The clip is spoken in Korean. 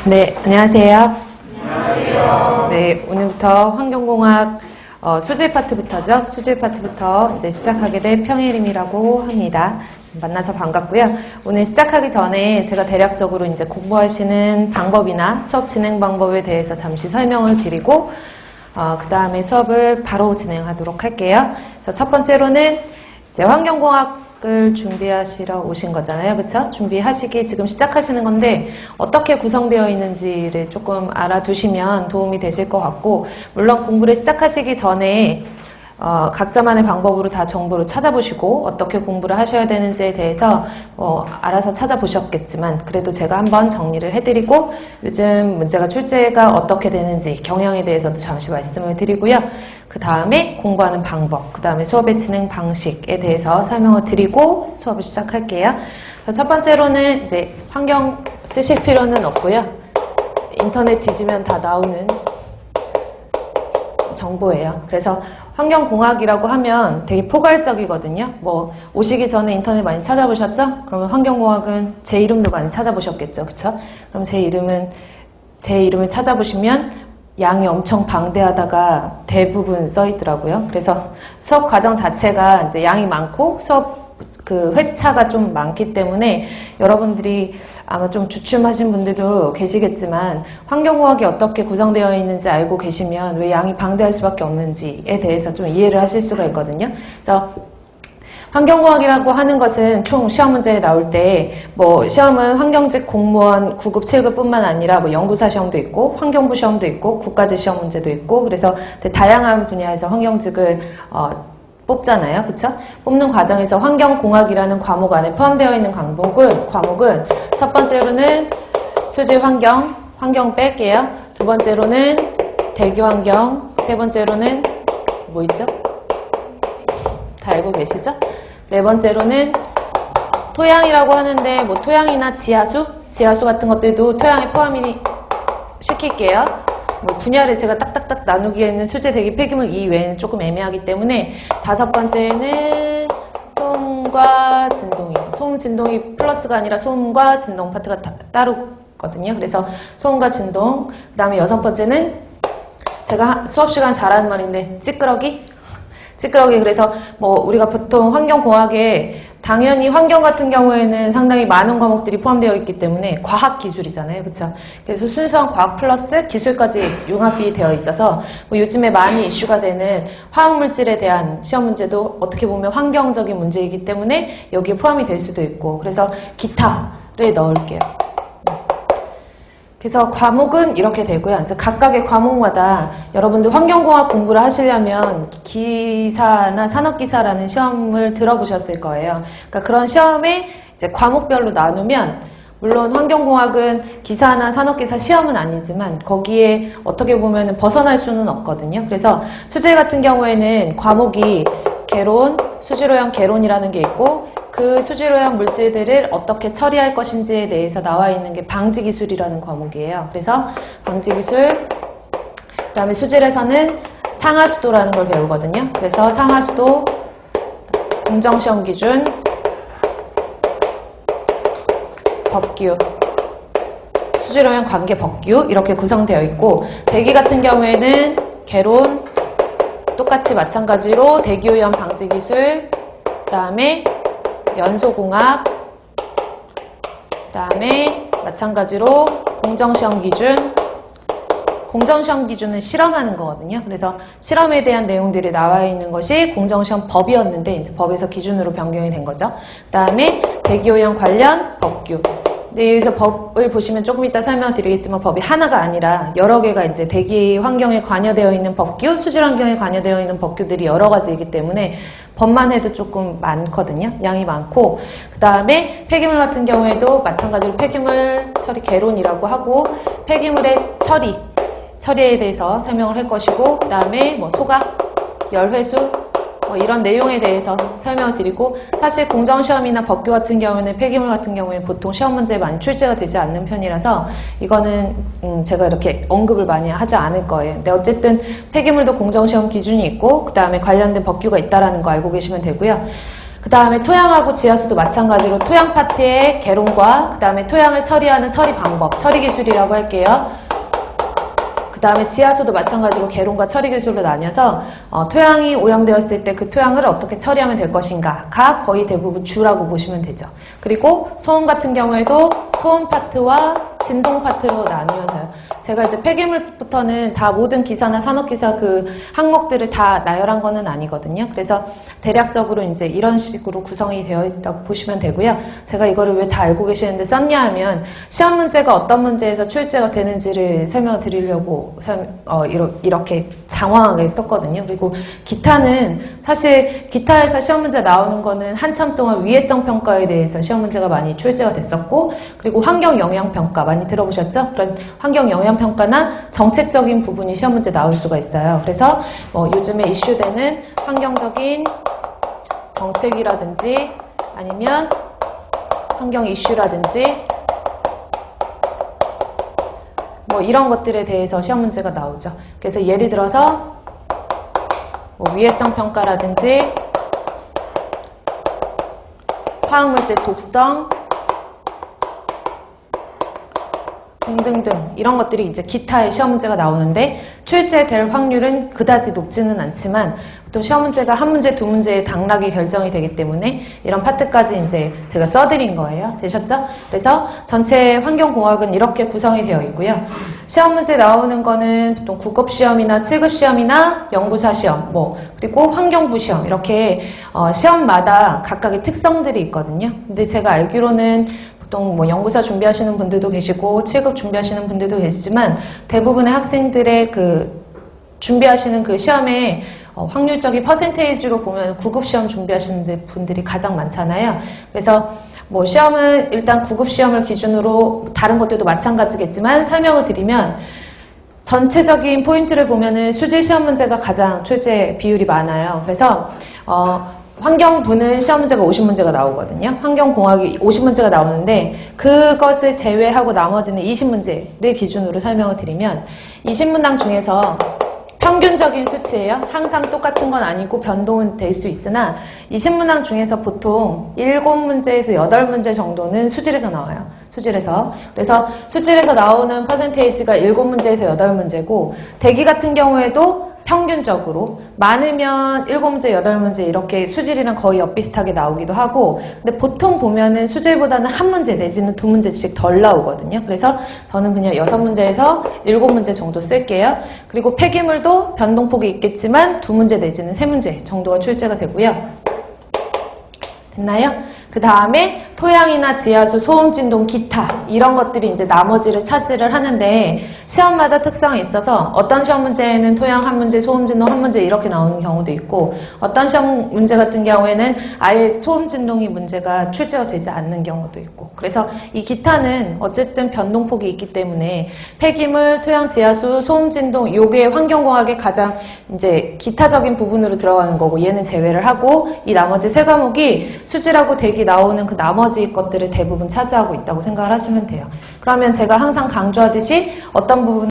네, 안녕하세요. 안녕하세요. 네, 오늘부터 환경공학 수질 파트부터죠. 수질 파트부터 이제 시작하게 될 평혜림이라고 합니다. 만나서 반갑고요. 오늘 시작하기 전에 제가 대략적으로 이제 공부하시는 방법이나 수업 진행 방법에 대해서 잠시 설명을 드리고 그 다음에 수업을 바로 진행하도록 할게요. 첫 번째로는 이제 환경공학을 준비하시러 오신 거잖아요. 그쵸? 준비하시기 지금 시작하시는 건데 어떻게 구성되어 있는지를 조금 알아두시면 도움이 되실 것 같고, 물론 공부를 시작하시기 전에 각자만의 방법으로 다 정보를 찾아보시고 어떻게 공부를 하셔야 되는지에 대해서 알아서 찾아보셨겠지만, 그래도 제가 한번 정리를 해드리고 요즘 문제가 출제가 어떻게 되는지 경향에 대해서도 잠시 말씀을 드리고요. 그 다음에 공부하는 방법, 그 다음에 수업의 진행 방식에 대해서 설명을 드리고 수업을 시작할게요. 첫 번째로는 이제 환경 쓰실 필요는 없고요. 인터넷 뒤지면 다 나오는 정보예요. 그래서 환경공학이라고 하면 되게 포괄적이거든요. 뭐 오시기 전에 인터넷 많이 찾아보셨죠? 그러면 환경공학은 제 이름도 많이 찾아보셨겠죠, 그쵸? 그럼 제 이름을 찾아보시면 양이 엄청 방대하다가 대부분 써 있더라고요. 그래서 수업 과정 자체가 이제 양이 많고 수업 그 회차가 좀 많기 때문에 여러분들이 아마 좀 주춤하신 분들도 계시겠지만 환경공학이 어떻게 구성되어 있는지 알고 계시면 왜 양이 방대할 수밖에 없는지에 대해서 좀 이해를 하실 수가 있거든요. 그래서 환경공학이라고 하는 것은 총 시험 문제에 나올 때 뭐 시험은 환경직 공무원 9급, 7급 뿐만 아니라 뭐 연구사 시험도 있고 환경부 시험도 있고 국가직 시험 문제도 있고, 그래서 되게 다양한 분야에서 환경직을 뽑잖아요. 그쵸? 뽑는 과정에서 환경공학이라는 과목 안에 포함되어 있는 과목은 첫 번째로는 수질환경, 환경 뺄게요. 두 번째로는 대기환경, 세 번째로는 뭐 있죠? 다 알고 계시죠? 네 번째로는 토양이라고 하는데 뭐 토양이나 지하수 같은 것들도 토양에 포함이 시킬게요. 뭐 분야를 제가 딱딱딱 나누기에는 수질, 대기, 폐기물 이외에는 조금 애매하기 때문에 다섯 번째는 소음과 진동이에요. 소음, 진동이 플러스가 아니라 소음과 진동 파트가 따로거든요. 그래서 소음과 진동. 그 다음에 여섯 번째는 제가 수업 시간 잘하는 말인데 찌끄러기. 그래서 뭐 우리가 보통 환경공학에 당연히 환경 같은 경우에는 상당히 많은 과목들이 포함되어 있기 때문에 과학기술이잖아요. 그쵸? 그래서 순수한 과학 플러스 기술까지 융합이 되어 있어서 뭐 요즘에 많이 이슈가 되는 화학물질에 대한 시험 문제도 어떻게 보면 환경적인 문제이기 때문에 여기에 포함이 될 수도 있고, 그래서 기타를 넣을게요. 그래서 과목은 이렇게 되고요. 이제 각각의 과목마다 여러분들 환경공학 공부를 하시려면 기사나 산업기사라는 시험을 들어보셨을 거예요. 그러니까 그런 시험에 이제 과목별로 나누면, 물론 환경공학은 기사나 산업기사 시험은 아니지만 거기에 어떻게 보면 벗어날 수는 없거든요. 그래서 수질 같은 경우에는 과목이 개론, 수질오염 개론이라는 게 있고, 그 수질오염 물질들을 어떻게 처리할 것인지에 대해서 나와 있는 게 방지기술이라는 과목이에요. 그래서 방지기술, 그 다음에 수질에서는 상하수도라는 걸 배우거든요. 그래서 상하수도, 공정시험 기준, 법규, 수질오염 관계 법규 이렇게 구성되어 있고, 대기 같은 경우에는 개론, 똑같이 마찬가지로 대기오염 방지기술, 그 다음에 연소공학, 그 다음에 마찬가지로 공정시험 기준. 공정시험 기준은 실험하는 거거든요. 그래서 실험에 대한 내용들이 나와 있는 것이 공정시험 법이었는데 이제 법에서 기준으로 변경이 된 거죠. 그 다음에 대기오염 관련 법규. 근데 여기서 법을 보시면 조금 이따 설명드리겠지만 법이 하나가 아니라 여러 개가 이제 대기 환경에 관여되어 있는 법규, 수질 환경에 관여되어 있는 법규들이 여러 가지이기 때문에 법만 해도 조금 많거든요. 양이 많고, 그 다음에 폐기물 같은 경우에도 마찬가지로 폐기물 처리 개론이라고 하고, 폐기물의 처리에 대해서 설명을 할 것이고, 그 다음에 뭐 소각, 열회수, 뭐 이런 내용에 대해서 설명을 드리고, 사실 공정시험이나 법규 같은 경우에는 폐기물 같은 경우에는 보통 시험 문제에 많이 출제가 되지 않는 편이라서 이거는 제가 이렇게 언급을 많이 하지 않을 거예요. 근데 어쨌든 폐기물도 공정시험 기준이 있고 그 다음에 관련된 법규가 있다라는 거 알고 계시면 되고요. 그 다음에 토양하고 지하수도 마찬가지로 토양 파트의 개론과 그 다음에 토양을 처리하는 처리 방법, 처리 기술이라고 할게요. 그 다음에 지하수도 마찬가지로 개론과 처리 기술로 나뉘어서 토양이 오염되었을 때 그 토양을 어떻게 처리하면 될 것인가가 거의 대부분 주라고 보시면 되죠. 그리고 소음 같은 경우에도 소음 파트와 진동 파트로 나뉘어서요. 제가 이제 폐기물부터는 다 모든 기사나 산업기사 그 항목들을 다 나열한 거는 아니거든요. 그래서 대략적으로 이제 이런 식으로 구성이 되어 있다고 보시면 되고요. 제가 이거를 왜 다 알고 계시는데 썼냐 하면 시험 문제가 어떤 문제에서 출제가 되는지를 설명을 드리려고 이렇게 장황하게 썼거든요. 그리고 기타는 사실 기타에서 시험 문제 나오는 거는 한참 동안 위해성 평가에 대해서 시험 문제가 많이 출제가 됐었고, 그리고 환경 영향 평가 많이 들어보셨죠? 그런 환경 영향 평가나 정책적인 부분이 시험 문제 나올 수가 있어요. 그래서 요즘에 이슈되는 환경적인 정책이라든지 아니면 환경 이슈라든지 이런 것들에 대해서 시험 문제가 나오죠. 그래서 예를 들어서 위해성 평가라든지 화학물질 독성 등등등 이런 것들이 이제 기타의 시험 문제가 나오는데 출제될 확률은 그다지 높지는 않지만 또 시험 문제가 한 문제, 두 문제의 당락이 결정이 되기 때문에 이런 파트까지 이제 제가 써드린 거예요. 되셨죠? 그래서 전체 환경공학은 이렇게 구성이 되어 있고요. 시험 문제 나오는 거는 보통 9급 시험이나 7급 시험이나 연구사 시험, 그리고 환경부 시험 이렇게 시험마다 각각의 특성들이 있거든요. 근데 제가 알기로는 보통 연구사 준비하시는 분들도 계시고 7급 준비하시는 분들도 계시지만 대부분의 학생들의 그 준비하시는 그 시험에 확률적인 퍼센테이지로 보면 9급 시험 준비하시는 분들이 가장 많잖아요. 그래서 시험을 일단 9급 시험을 기준으로 다른 것들도 마찬가지겠지만 설명을 드리면 전체적인 포인트를 보면은 수질 시험 문제가 가장 출제 비율이 많아요. 그래서 환경부는 시험 문제가 50문제가 나오거든요. 환경공학이 50문제가 나오는데 그것을 제외하고 나머지는 20문제를 기준으로 설명을 드리면 20문항 중에서 평균적인 수치예요. 항상 똑같은 건 아니고 변동은 될 수 있으나 20문항 중에서 보통 7문제에서 8문제 정도는 수질에서 나와요. 수질에서. 그래서 수질에서 나오는 퍼센테이지가 7문제에서 8문제고 대기 같은 경우에도 평균적으로 많으면 7문제, 8문제 이렇게 수질이랑 거의 엇비슷하게 나오기도 하고 근데 보통 보면은 수질보다는 한 문제 내지는 2문제씩 덜 나오거든요. 그래서 저는 그냥 6문제에서 7문제 정도 쓸게요. 그리고 폐기물도 변동폭이 있겠지만 2문제 내지는 3문제 정도가 출제가 되고요. 됐나요? 그 다음에 토양이나 지하수, 소음, 진동, 기타 이런 것들이 이제 나머지를 차지를 하는데 시험마다 특성이 있어서 어떤 시험 문제에는 토양 한 문제, 소음, 진동 한 문제 이렇게 나오는 경우도 있고 어떤 시험 문제 같은 경우에는 아예 소음, 진동이 문제가 출제가 되지 않는 경우도 있고 그래서 이 기타는 어쨌든 변동폭이 있기 때문에 폐기물, 토양, 지하수, 소음, 진동 요게 환경공학의 가장 이제 기타적인 부분으로 들어가는 거고 얘는 제외를 하고 이 나머지 세 과목이 수질하고 대기 나오는 그 나머지 것들을 대부분 차지하고 있다고 생각을 하시면 돼요. 그러면 제가 항상 강조하듯이 어떤 부분